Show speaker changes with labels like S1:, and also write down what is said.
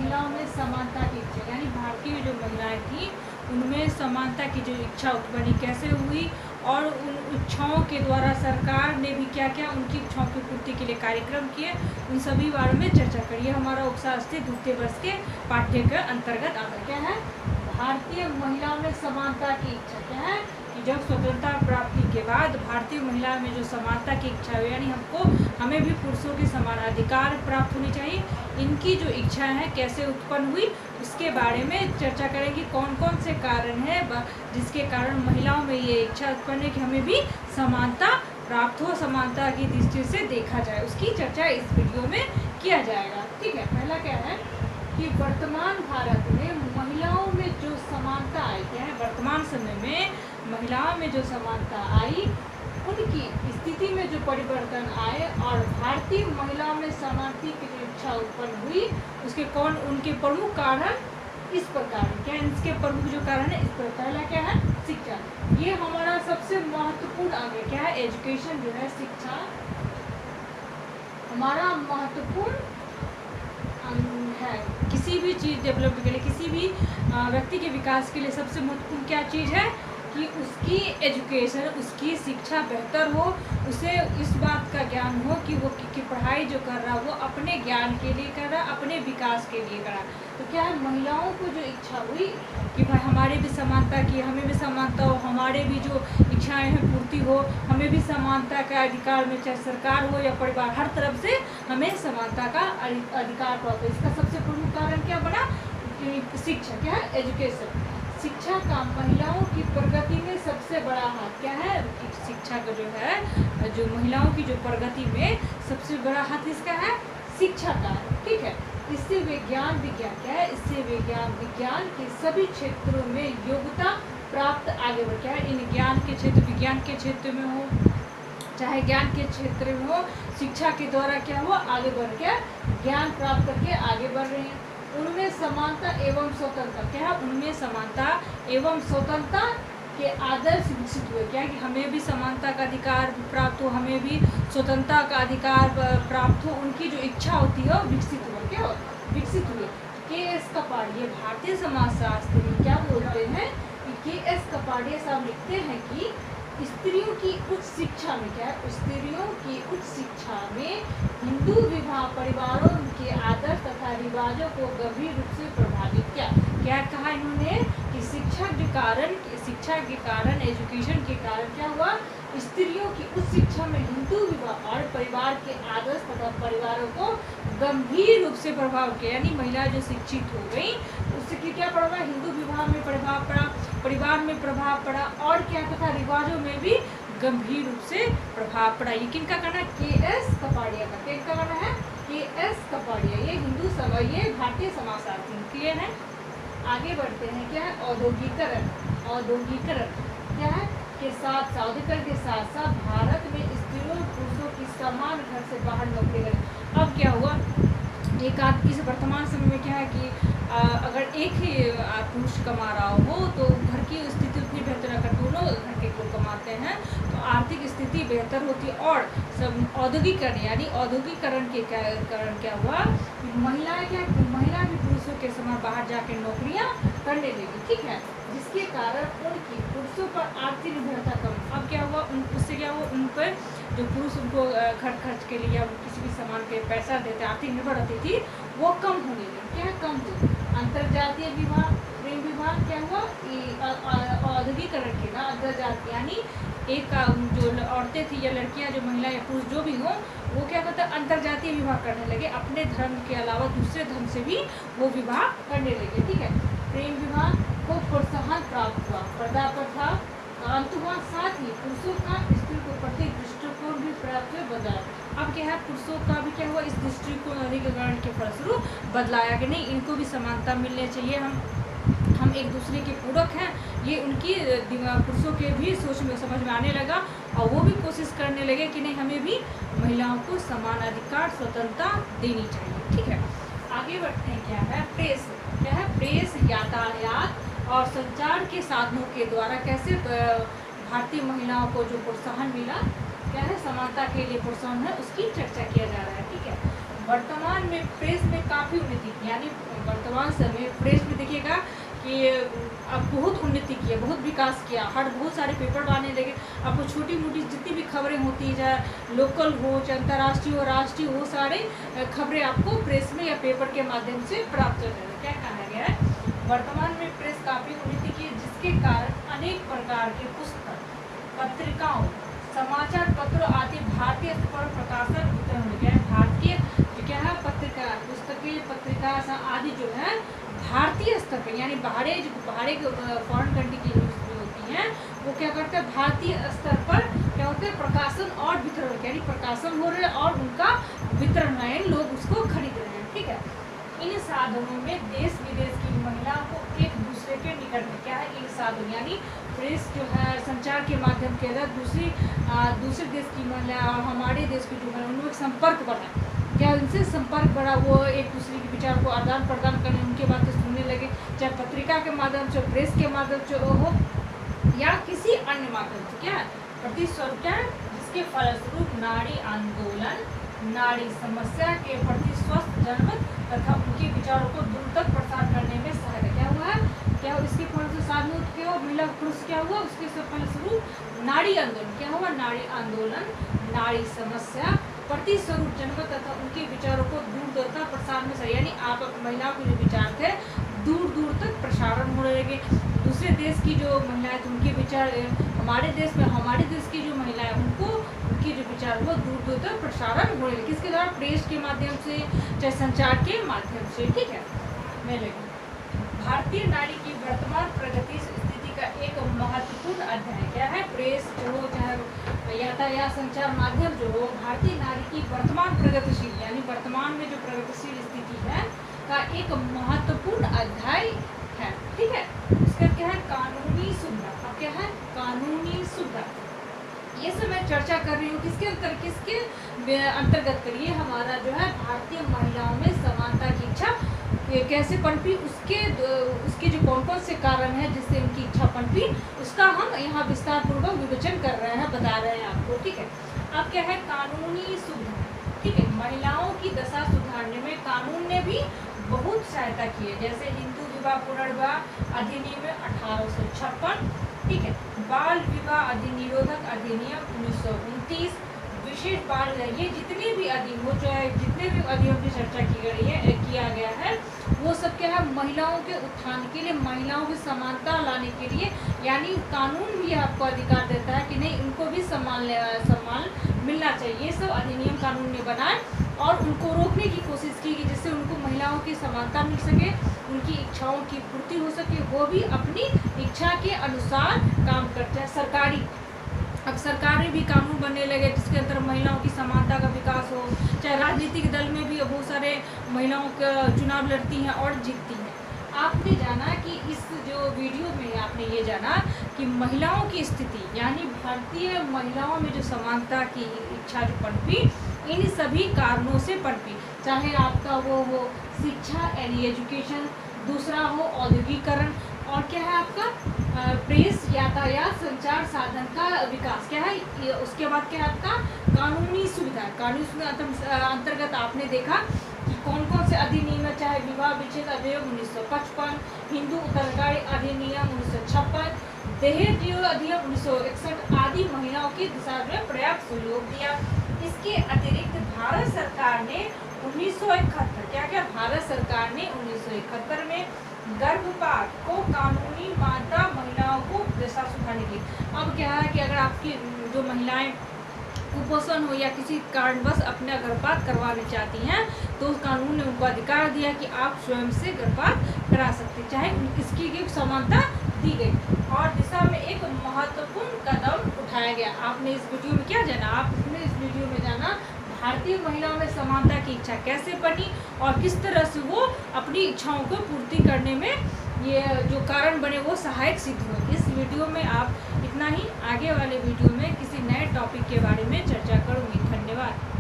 S1: महिलाओं में समानता की इच्छा, यानी भारतीय जो महिलाएं थी उनमें समानता की जो इच्छा उत्पन्न कैसे हुई और उन इच्छाओं के द्वारा सरकार ने भी क्या क्या उनकी इच्छाओं की पूर्ति के लिए कार्यक्रम किए, उन सभी बारे में चर्चा करिए। हमारा उपशास्त्री द्वितीय वर्ष के पाठ्य के अंतर्गत आता क्या है, भारतीय महिलाओं में समानता की इच्छा। क्या है कि जब स्वतंत्रता प्राप्ति के बाद भारतीय महिला में जो समानता की इच्छा हुई, यानी हमें भी पुरुषों के समान अधिकार प्राप्त होनी चाहिए, इनकी जो इच्छा है कैसे उत्पन्न हुई उसके बारे में चर्चा करेंगे। कौन कौन से कारण हैं जिसके कारण महिलाओं में ये इच्छा उत्पन्न है कि हमें भी समानता प्राप्त हो, समानता की दृष्टि से देखा जाए, उसकी चर्चा इस वीडियो में किया जाएगा। ठीक है, पहला क्या है कि वर्तमान भारत में महिलाओं में जो समानता आई, क्या है वर्तमान समय में महिलाओं में जो समानता आई उनकी स्थिति में जो परिवर्तन आए और भारतीय महिलाओं में समानता की जो इच्छा उत्पन्न हुई उसके उनके प्रमुख कारण इस प्रकार है। क्या इसके प्रमुख जो कारण है इस पर, पहला क्या है शिक्षा, ये हमारा सबसे महत्वपूर्ण अंग है। क्या है, एजुकेशन जो है, शिक्षा हमारा महत्वपूर्ण अंग है। किसी भी चीज़ डेवलप के लिए, किसी भी व्यक्ति के विकास के लिए सबसे महत्वपूर्ण क्या चीज़ है कि उसकी एजुकेशन, उसकी शिक्षा बेहतर हो, उसे इस बात का ज्ञान हो कि वो की पढ़ाई जो कर रहा है वो अपने ज्ञान के लिए कर रहा है, अपने विकास के लिए कर रहा है। तो क्या है, महिलाओं को जो इच्छा हुई कि भाई हमारे भी समानता की, हमें भी समानता हो, हमारे भी जो इच्छाएं हैं पूर्ति हो, हमें भी समानता का अधिकार में, चाहे सरकार हो या परिवार, हर तरफ से हमें समानता का अधिकार प्राप्त हो। इसका सबसे प्रमुख कारण क्या बना, शिक्षा। क्या है, एजुकेशन, शिक्षा का महिलाओं की प्रगति में सबसे बड़ा हाथ। क्या है, शिक्षा का जो है, जो महिलाओं की जो प्रगति में सबसे बड़ा हाथ इसका है, शिक्षा का। ठीक है, इससे विज्ञान क्या है, इससे विज्ञान के सभी क्षेत्रों में योग्यता प्राप्त आगे बढ़। क्या है, इन ज्ञान के क्षेत्र, विज्ञान के क्षेत्र में हो चाहे ज्ञान के क्षेत्र में हो, शिक्षा के द्वारा क्या हुआ, आगे बढ़ के ज्ञान प्राप्त करके आगे बढ़ रहे हैं। उनमें समानता एवं स्वतंत्रता। क्या है, उनमें समानता एवं स्वतंत्रता के आदर्श विकसित हुए। क्या है कि हमें भी समानता का अधिकार प्राप्त हो, हमें भी स्वतंत्रता का अधिकार प्राप्त हो, उनकी जो इच्छा होती है विकसित हुआ। क्या हो, विकसित हुए। के.एस. कपाड़िया भारतीय समाजशास्त्र में क्या बोलते हैं कि के.एस. कपाड़िया साहब लिखते हैं कि स्त्रियों की उच्च शिक्षा में, क्या है, स्त्रियों की उच्च शिक्षा में हिंदू विवाह परिवारों के आदर्श तथा रिवाजों को गंभीर रूप से प्रभावित किया। क्या कहा इन्होंने कि शिक्षा के कारण एजुकेशन के कारण क्या हुआ, स्त्रियों की उच्च शिक्षा में हिंदू विवाह और परिवार के आदर्श तथा परिवारों को गंभीर रूप से प्रभाव किया। यानी महिला जो शिक्षित हो गई उससे क्या पड़ा, हिंदू विवाह में प्रभाव पड़ा, परिवार में प्रभाव पड़ा और क्या तथा रिवाजों में भी गंभीर रूप से प्रभाव पड़ा। ये किनका कहना है, के.एस. कपाड़िया का। किनका कहना है, के.एस. कपाड़िया। ये ये भारतीय समाजशास्त्री। क्लियर है, आगे बढ़ते हैं। क्या है, औद्योगिकरण क्या है के साथ औद्योगिकरण के साथ साथ भारत में स्त्रियों पुरुषों की समान घर से बाहर नौकरी करें। अब क्या हुआ, इस वर्तमान समय में क्या है कि अगर एक ही पुरुष कमा रहा हो तो घर की स्थिति उतनी बेहतर, अगर दोनों घर के लोग कमाते हैं तो आर्थिक स्थिति बेहतर होती है। और सब औद्योगिकरण, यानी औद्योगिकरण के कारण क्या हुआ, महिला भी पुरुषों के समान बाहर जाकर नौकरियां करने लगी। ठीक है, जिसके कारण उनकी पुरुषों पर आर्थिक निर्भरता कम। अब क्या हुआ, उससे क्या हुआ, उन पर जो पुरुष उनको घर खर्च के लिए या किसी भी सामान पे पैसा देते, आर्थिक निर्भर रहती थी, वो कम होने लगी। क्या कम हुई, अंतरजातीय विवाह, प्रेम विवाह क्या हुआ, औद्योगिकरण के ना अंतरजातीय, यानी एक जो औरतें थी या लड़कियां, जो महिला या पुरुष जो भी हो, वो क्या करता है, अंतरजातीय विवाह करने लगे, अपने धर्म के अलावा दूसरे धर्म से भी वो विवाह करने लगे। ठीक है, प्रेम विवाह को प्रोत्साहन प्राप्त हुआ, पर्दा प्रथा अंत हुआ, साथ ही पुरुषों का स्त्री को प्रति दृष्टिकोण भी प्राप्त बदला। अब क्या है, पुरुषों का भी क्या हुआ, इस दृष्टिकोण अधिकरण के फलस्वरूप बदलाया कि नहीं, इनको भी समानता मिलनी चाहिए, हम एक दूसरे के पूरक हैं, ये उनकी पुरुषों के भी सोच में समझ में आने लगा और वो भी कोशिश करने लगे कि नहीं, हमें भी महिलाओं को समान अधिकार स्वतंत्रता देनी चाहिए। ठीक है, आगे बढ़ते हैं। क्या है, प्रेस। क्या है, प्रेस यातायात और संचार के साधनों के द्वारा कैसे भारतीय महिलाओं को जो प्रोत्साहन मिला, क्या है, समानता के लिए प्रोत्साहन है, उसकी चर्चा किया जा रहा है। ठीक है, वर्तमान में प्रेस में काफ़ी उन्नति की, यानी वर्तमान समय प्रेस में देखिएगा कि अब बहुत उन्नति की है, बहुत विकास किया, हर बहुत सारे पेपर आने लगे। आपको छोटी मोटी जितनी भी खबरें होती है, चाहे लोकल हो चाहे अंतर्राष्ट्रीय हो राष्ट्रीय हो, सारे खबरें आपको प्रेस में या पेपर के माध्यम से प्राप्त हो जाएगा। क्या कहा गया है, वर्तमान में प्रेस काफ़ी उन्नति की है, जिसके कारण अनेक प्रकार के पुस्तक, पत्रिकाओं, समाचार पत्र आदि भारतीय स्तर पर प्रकाशन वितरण हो गया है। भारतीय जो क्या है पत्रिका, पुस्तकें, पत्रिका आदि जो है भारतीय स्तर पर, यानी बाहर फॉरेन कंट्री की न्यूज़ जो होती हैं वो क्या करते हैं भारतीय स्तर पर क्या होते हैं प्रकाशन और वितरण, यानी प्रकाशन हो रहे हैं और उनका वितरण है, लोग उसको खरीद रहे हैं। ठीक है, इन साधनों में देश विदेश की महिलाओं को एक दूसरे के निकट में क्या है, इन साधन यानी प्रेस जो है संचार के माध्यम के अंदर दूसरे देश की महिला और हमारे देश की जो है उनमें संपर्क बढ़ा, क्या उनसे संपर्क बढ़ा, वो एक दूसरे के विचार को आदान प्रदान करने, उनके बातें सुनने लगे, चाहे पत्रिका के माध्यम से, प्रेस के माध्यम से हो या किसी अन्य माध्यम से। क्या प्रतिस्वरूप क्या है, जिसके फलस्वरूप नारी आंदोलन, नारी समस्या के प्रति स्वस्थ जनमत तथा उनके विचारों को दूर तक प्रसार करने में सहायता क्या हुआ है, क्या इसके फलस्वरूप साधन क्या महिला पुरुष क्या हुआ, उसके फलस्वरूप नारी आंदोलन क्या हुआ, नारी आंदोलन, नारी समस्या प्रति स्वरूप जनमत तथा उनके विचारों को दूर दूर तक प्रसार में सही, यानी आप महिलाओं के जो विचार थे दूर दूर तक प्रसारण होने लगे। दूसरे देश की जो महिलाएं थे उनके विचार हमारे देश में, हमारे देश की जो महिलाएं उनको उनके जो विचार वो दूर दूर तक प्रसारण होने लगे, किसके द्वारा, प्रेस के माध्यम से, चाहे संचार के माध्यम से। ठीक है, मैं लगी भारतीय नारी की वर्तमान प्रगति स्थिति का एक महत्वपूर्ण अध्याय क्या है, प्रेस जो हो चाहे यातायात संचार माध्यम जो हो, भारतीय नारी की वर्तमान प्रगतिशील यानी वर्तमान में जो प्रगतिशील स्थिति है का एक महत्वपूर्ण अध्याय है। ठीक है, इसका क्या है, कानूनी सुविधा। अब क्या है, कानूनी सुविधा, ये सब मैं चर्चा कर रही हूँ किसके अंतर्गत करिए, हमारा जो है भारतीय महिलाओं में समानता की इच्छा कैसे पनपी, उसके जो कौन कौन से कारण हैं जिससे उनकी इच्छा पनपी, उसका हम यहाँ विस्तार पूर्वक विवेचन कर रहे हैं, बता रहे हैं आपको। ठीक है, अब क्या है, कानूनी सुविधा। ठीक है, महिलाओं की दशा सुधारने में कानून ने भी बहुत सहायता की है, जैसे हिंदू विवाह पुनर्विवाह अधिनियम 1856, ठीक है, बाल विवाह अधिनिरोधक अधिनियम 1929, विशेष बाल, ये जितने भी अधिनियम हो चाहे जितने भी अधिनियम की चर्चा की गई है, किया गया है, वो सब क्या है महिलाओं के उत्थान के लिए, महिलाओं की समानता लाने के लिए, यानी कानून भी आपको अधिकार देता है कि नहीं उनको भी सम्मान मिलना चाहिए। ये सब अधिनियम कानून ने बनाए और उनको रोकने की कोशिश की जिससे उनको महिलाओं की समानता मिल सके, उनकी इच्छाओं की पूर्ति हो सके, वो भी अपनी इच्छा के अनुसार काम करते हैं। अब सरकारें भी कानून बनने लगे जिसके अंदर महिलाओं की समानता का विकास हो, चाहे राजनीतिक दल में भी बहुत सारे महिलाओं का चुनाव लड़ती हैं और जीतती हैं। आपने जाना कि इस जो वीडियो में आपने ये जाना कि महिलाओं की स्थिति यानी भारतीय महिलाओं में जो समानता की इच्छा जो पनपी, इन सभी कारणों से पनपी, चाहे आपका वो हो शिक्षा यानी एजुकेशन, दूसरा हो औद्योगिकरण, और क्या है आपका प्रेस यातायात संचार साधन का विकास, क्या है उसके बाद क्या है आपका कानूनी सुविधा। कानूनी सुविधा अंतर्गत आपने देखा कि कौन कौन से अधिनियम है, चाहे विवाह विच्छेद अधिनियम 1955, हिंदू उत्तराधिकारी अधिनियम 1956, दहेज अधिनियम 1961 आदि महिलाओं की दिशा में पर्याप्त सहयोग दिया। इसके अतिरिक्त भारत सरकार ने 1971 क्या भारत सरकार ने 1971 में गर्भपात को कानूनी मान्यता महिलाओं को दशा सुधारने की। अब क्या है कि अगर आपकी जो महिलाएं कुपोषण हो या किसी कारणवश अपना गर्भपात करवाना चाहती हैं तो उस कानून ने उनको अधिकार दिया कि आप स्वयं से गर्भपात करा सकते, चाहे इसकी एक समानता दी गई और दिशा में एक महत्वपूर्ण कदम उठाया गया। आपने इस वीडियो में क्या जाना, आपने इस वीडियो में जाना भारतीय महिलाओं में समानता की इच्छा कैसे बनी और किस तरह से वो अपनी इच्छाओं को पूर्ति करने में ये जो कारण बने वो सहायक सिद्ध हुए। इस वीडियो में आप इतना ही, आगे वाले वीडियो में किसी नए टॉपिक के बारे में चर्चा करूँगी। धन्यवाद।